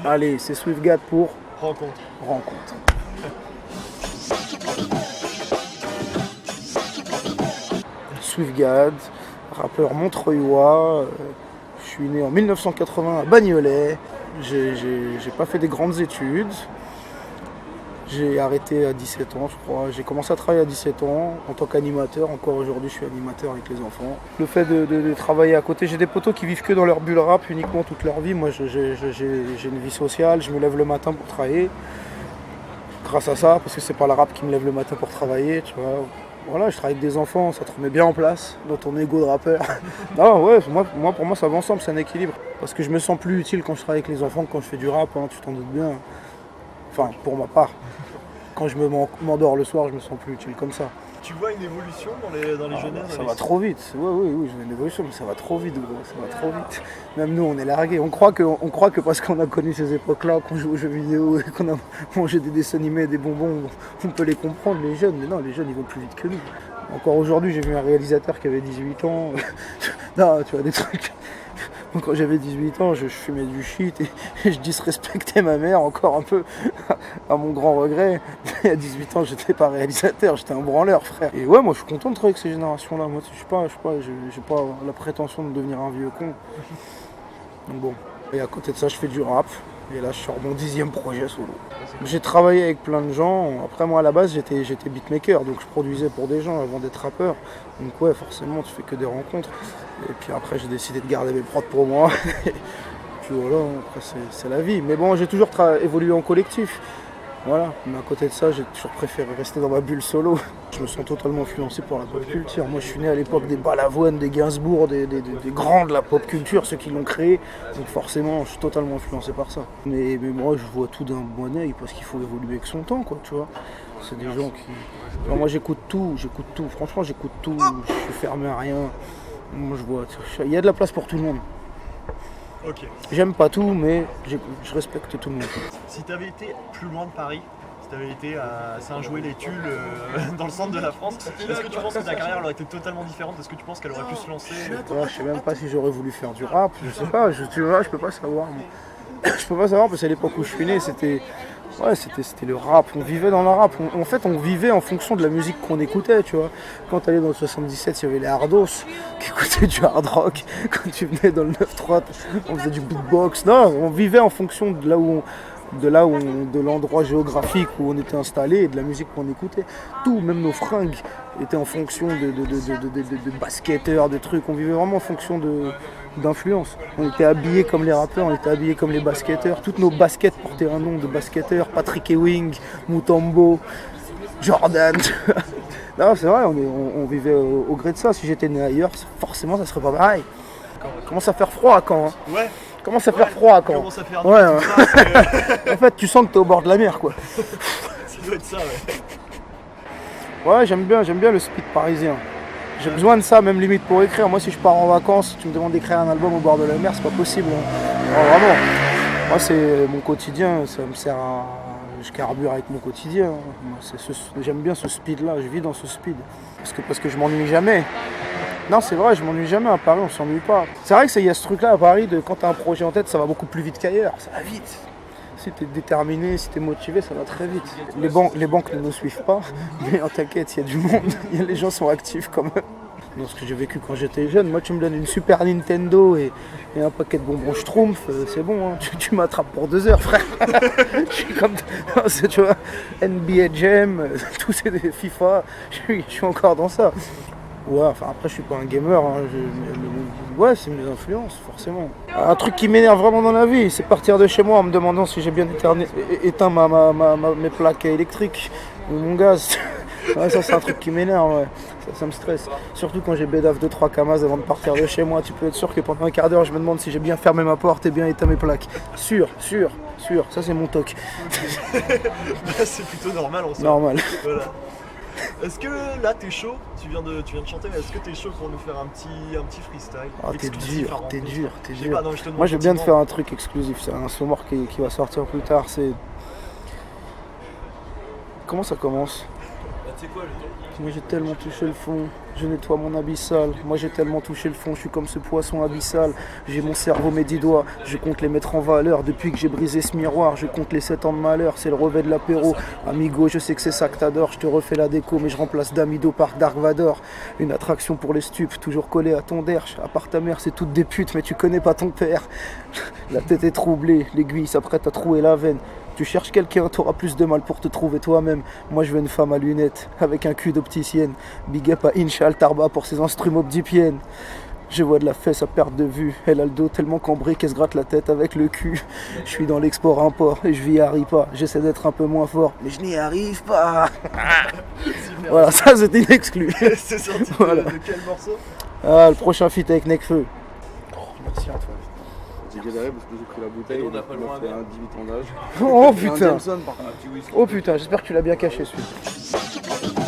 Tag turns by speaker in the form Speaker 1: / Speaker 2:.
Speaker 1: Allez, c'est SwiftGad pour
Speaker 2: Rencontre.
Speaker 1: Rencontre. SwiftGad, rappeur montreuillois. Je suis né en 1980 à Bagnolet. J'ai pas fait des grandes études. J'ai arrêté à 17 ans, je crois. J'ai commencé à travailler à 17 ans en tant qu'animateur. Encore aujourd'hui, je suis animateur avec les enfants. Le fait de travailler à côté, j'ai des potos qui vivent que dans leur bulle rap uniquement toute leur vie. Moi, j'ai une vie sociale. Je me lève le matin pour travailler. Grâce à ça, parce que c'est pas le rap qui me lève le matin pour travailler, tu vois. Voilà, je travaille avec des enfants, ça te remet bien en place dans ton ego de rappeur. Non, ouais, pour moi, ça va ensemble, c'est un équilibre. Parce que je me sens plus utile quand je travaille avec les enfants que quand je fais du rap, hein, tu t'en doutes bien. Enfin, pour ma part. Quand je m'endors le soir, je me sens plus utile comme ça.
Speaker 2: Tu vois une évolution dans les jeunesses?
Speaker 1: Ça va trop vite. Oui, je vois une évolution, mais ça va trop vite, gros. Ça va trop vite. Même nous, on est largués. On croit que parce qu'on a connu ces époques-là, qu'on joue aux jeux vidéo et qu'on a mangé des dessins animés et des bonbons, on peut les comprendre, les jeunes. Mais non, les jeunes, ils vont plus vite que nous. Encore aujourd'hui, j'ai vu un réalisateur qui avait 18 ans. Non, tu vois, des trucs. Quand j'avais 18 ans, je fumais du shit et je disrespectais ma mère encore un peu, à mon grand regret. Et à 18 ans, j'étais pas réalisateur, j'étais un branleur, frère. Et ouais, moi je suis content de travailler avec ces générations-là. Moi, j'ai pas la prétention de devenir un vieux con. Donc bon. Et à côté de ça, je fais du rap. Et là, je sors mon 10e projet solo. J'ai travaillé avec plein de gens. Après, moi, à la base, j'étais beatmaker. Donc, je produisais pour des gens avant d'être rappeur. Donc, ouais, forcément, tu fais que des rencontres. Et puis après, j'ai décidé de garder mes prods pour moi. Puis voilà, après, c'est la vie. Mais bon, j'ai toujours évolué en collectif. Voilà, mais à côté de ça, j'ai toujours préféré rester dans ma bulle solo. Je me sens totalement influencé par la pop culture. Moi, je suis né à l'époque des Balavoine, des Gainsbourg, des grands de la pop culture, ceux qui l'ont créé. Donc forcément, je suis totalement influencé par ça. Mais moi, je vois tout d'un bon œil parce qu'il faut évoluer avec son temps, quoi, tu vois. C'est des gens qui... Alors, moi, j'écoute tout. Franchement, j'écoute tout. Je suis fermé à rien. Moi, je vois... Il y a de la place pour tout le monde.
Speaker 2: Ok.
Speaker 1: J'aime pas tout, mais je respecte tout le monde.
Speaker 2: Si tu avais été plus loin de Paris, si tu avais été à Saint-Joué-les-Tuiles, dans le centre de la France, est-ce que tu penses que ta carrière aurait été totalement différente? Est-ce que tu penses qu'elle aurait pu se lancer?
Speaker 1: Ouais, je sais même pas si j'aurais voulu faire du rap, je sais pas, tu vois, je peux pas savoir. Je peux pas savoir parce qu'à l'époque où je suis né, c'était le rap, on vivait dans le rap. En fait, on vivait en fonction de la musique qu'on écoutait, tu vois. Quand tu allais dans le 77, il y avait les Hardos qui écoutaient du hard rock. Quand tu venais dans le 9-3, on faisait du beatbox. Non, on vivait en fonction de de l'endroit géographique où on était installé et de la musique qu'on écoutait. Tout, même nos fringues, étaient en fonction de basketteurs, de trucs. On vivait vraiment en fonction d'influence. On était habillés comme les rappeurs, on était habillés comme les basketteurs. Toutes nos baskets portaient un nom de basketteurs. Patrick Ewing, Mutombo, Jordan. Non, c'est vrai, on vivait au gré de ça. Si j'étais né ailleurs, forcément, ça serait pas pareil. Commence à faire froid à Caen. Hein.
Speaker 2: Ouais.
Speaker 1: Commence à faire froid à Caen.
Speaker 2: Commence à faire
Speaker 1: ouais. En fait, tu sens que t'es au bord de la mer, quoi.
Speaker 2: Ça doit être ça, ouais.
Speaker 1: Ouais, j'aime bien le speed parisien. J'ai besoin de ça, même limite pour écrire. Moi, si je pars en vacances, tu me demandes d'écrire un album au bord de la mer, c'est pas possible. Hein. Non, vraiment. Moi, c'est mon quotidien, ça me sert à... Je carbure avec mon quotidien. J'aime bien ce speed-là, je vis dans ce speed. Parce que je m'ennuie jamais. Non, c'est vrai, je m'ennuie jamais à Paris, on s'ennuie pas. C'est vrai qu'il y a ce truc-là à Paris, quand t'as un projet en tête, ça va beaucoup plus vite qu'ailleurs. Ça va vite. Si t'es déterminé, si t'es motivé, ça va très vite. Les banques ne nous suivent pas, mais t'inquiète, il y a du monde, les gens sont actifs quand même. Dans ce que j'ai vécu quand j'étais jeune, moi tu me donnes une Super Nintendo et un paquet de bonbons Schtroumpf, c'est bon, hein. Tu m'attrapes pour 2 heures, frère. Je suis comme, tu vois, NBA Jam, tous ces FIFA, je suis encore dans ça. Ouais, enfin après je suis pas un gamer, hein. Ouais, c'est mes influences, forcément. Un truc qui m'énerve vraiment dans la vie, c'est partir de chez moi en me demandant si j'ai bien éteint mes plaques électriques ou mon gaz. Ouais, ça c'est un truc qui m'énerve, ouais. Ça me stresse. Surtout quand j'ai bédave 2-3 camas avant de partir de chez moi, tu peux être sûr que pendant un quart d'heure je me demande si j'ai bien fermé ma porte et bien éteint mes plaques. Sûr, ça c'est mon toc.
Speaker 2: C'est plutôt normal en soi.
Speaker 1: Normal.
Speaker 2: Voilà. Est-ce que là t'es chaud? Tu viens de chanter, mais est-ce que t'es chaud pour nous faire un petit freestyle?
Speaker 1: Ah, t'es dur.
Speaker 2: Pas, non,
Speaker 1: moi je veux bien te faire un truc exclusif, c'est un son mort qui va sortir plus tard, c'est... Comment ça commence? Moi j'ai tellement touché le fond, je nettoie mon abyssal. Moi j'ai tellement touché le fond, je suis comme ce poisson abyssal. J'ai mon cerveau, mes 10 doigts, je compte les mettre en valeur. Depuis que j'ai brisé ce miroir, je compte les 7 ans de malheur. C'est le revêt de l'apéro. Amigo, je sais que c'est ça que t'adores. Je te refais la déco, mais je remplace Damido par Dark Vador. Une attraction pour les stupes, toujours collé à ton derche. À part ta mère, c'est toutes des putes, mais tu connais pas ton père. La tête est troublée, l'aiguille s'apprête à trouer la veine. Tu cherches quelqu'un, t'auras plus de mal pour te trouver toi-même. Moi je veux une femme à lunettes, avec un cul d'opticienne. Big up à Inchal Tarba pour ses instruments obdipiennes. Je vois de la fesse à perte de vue. Elle a le dos tellement cambré qu'elle se gratte la tête avec le cul. Je suis dans l'export-import et je n'y arrive pas. J'essaie d'être un peu moins fort, mais je n'y arrive pas. Voilà, ça c'était une exclue.
Speaker 2: C'est sorti
Speaker 1: Voilà.
Speaker 2: de quel morceau?
Speaker 1: Ah, le prochain feat avec Nekfeu. Oh, merci Antoine.
Speaker 3: J'ai galéré parce que j'ai pris la bouteille.
Speaker 4: on n'a pas le droit
Speaker 3: fait un 18 ans d'âge.
Speaker 1: Oh
Speaker 3: Et un
Speaker 1: putain.
Speaker 3: Jameson par contre.
Speaker 1: Oh putain, j'espère que tu l'as bien caché celui-là.